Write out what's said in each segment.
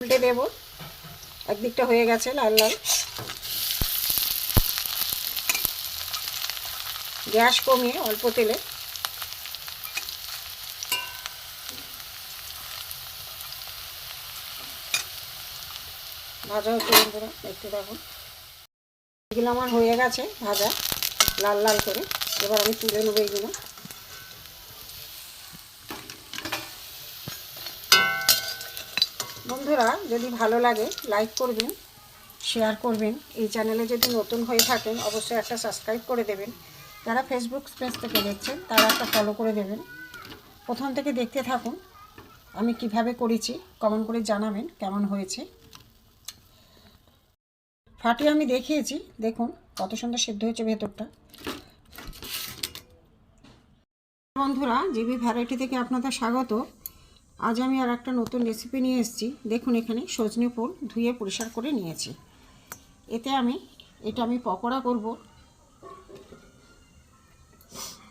উল্টে দেব। একদিকটা হয়ে গেছে লাল লাল। গ্যাস কমিয়ে অল্প তেলে ভাজা হচ্ছে বন্ধুরা, একটু দেখুন। এগুলো আমার হয়ে গেছে ভাজা লাল লাল করে। এবার আমি তুলে নেবো এগুলো। বন্ধুরা যদি ভালো লাগে লাইক করবেন, শেয়ার করবেন। এই চ্যানেলে যদি নতুন হয়ে থাকেন অবশ্যই একটা সাবস্ক্রাইব করে দেবেন। যারা ফেসবুক পেজ থেকে দেখছেন তারা একটা ফলো করে দেবেন। প্রথম থেকে দেখতে থাকুন আমি কিভাবে করেছি, কমেন্ট করে জানাবেন কেমন হয়েছে। ফাটিয়ে আমি দেখিয়েছি, দেখুন কত সুন্দর সিদ্ধ হয়েছে ভেতরটা। বন্ধুরা জিবি ভ্যারাইটি থেকে আপনাদের স্বাগত। আজ আমি আর একটা নতুন রেসিপি নিয়ে এসেছি। দেখুন এখানে সজনে ফুল ধুয়ে পরিষ্কার করে নিয়েছি। এটা আমি পকোড়া করব,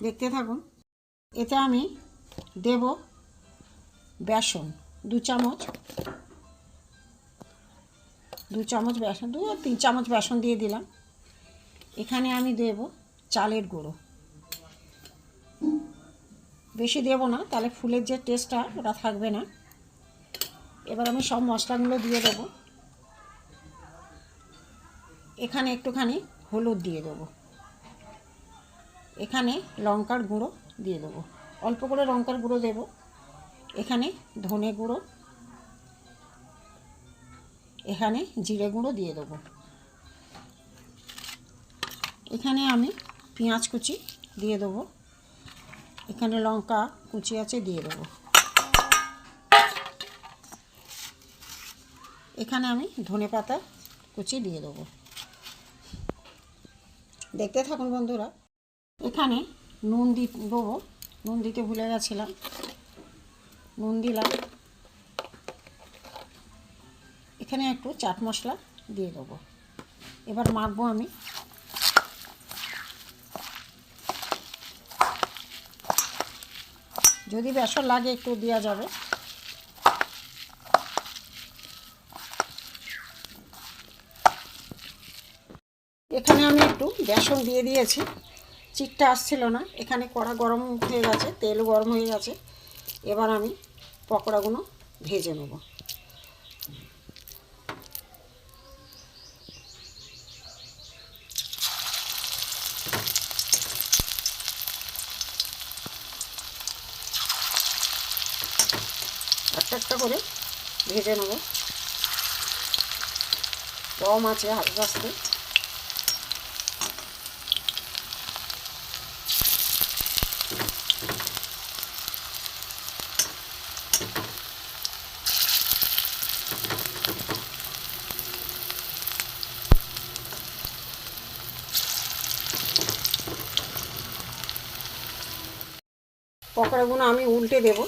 দেখতে থাকুন। এতে আমি দেব বেসন 2 চামচ, 2 চামচ বেসন, 2-3 চামচ বেসন দিয়ে দিলাম। এখানে আমি দেব চালের গুঁড়ো, বেশি দেব না, তাহলে ফুলের যে টেস্টটা ওটা থাকবে না। এবার আমি সব মশলাগুলো দিয়ে দেব। এখানে একটুখানি হলুদ দিয়ে দেবো, এখানে লঙ্কার গুঁড়ো দিয়ে দেবো, অল্প করে লঙ্কার গুঁড়ো দেব। এখানে ধনে গুঁড়ো, এখানে জিরে গুঁড়ো দিয়ে দেবো। এখানে আমি পেঁয়াজ কুচি দিয়ে দেবো, এখানে লঙ্কা কুচি আছে দিয়ে দেবো। এখানে আমি ধনে পাতা কুচি দিয়ে দেবো। দেখতে থাকুন বন্ধুরা। এখানে নুন দেবো, নুন দিতে ভুলে গেছিলাম, নুন দিলাম। এখানে একটু চাট মশলা দিয়ে দেবো। এবার মাখবো আমি। যদি বেসন লাগে একটু দেওয়া যাবে। এখানে আমি একটু বেসন দিয়ে দিয়েছি, চিটটা আসছিল না। এখানে কড়া গরম হয়ে গেছে, তেল গরম হয়ে গেছে। এবার আমি পকোড়াগুলো ভেজে নেব। একটা একটা করে ভেজে নেব, কম আছে হালকা আস্তে। পকোড়াগুলো আমি উল্টে দেব।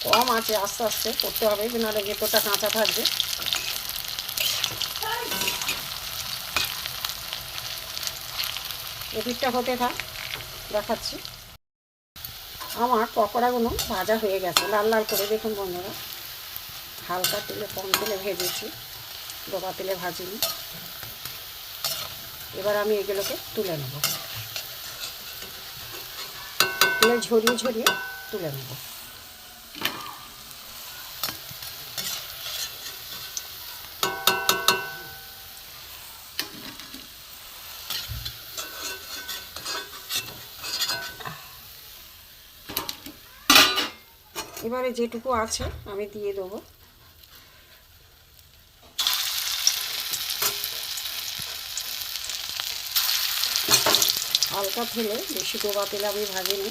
কম আছে, আস্তে আস্তে করতে হবে, নাহলে ভেতরটা কাঁচা থাকবে। এদিকটা হতে থাক, দেখাচ্ছি। আমার পকোড়াগুলো ভাজা হয়ে গেছে লাল লাল করে। দেখুন বন্ধুরা, হালকা তেলে, কম তেলে ভেজেছি, ডোবা তেলে ভাজিনি। এবার আমি এগুলোকে তুলে নেব, তেল ঝরিয়ে ঝরিয়ে তুলে নেব। এবারে যেটুকু আছে আমি দিয়ে দেবো। হালকা তেলে, বেশি ডোবা তেলে আমি ভাজিনি।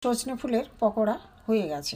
সজনে ফুলের পকোড়া হয়ে গেছে।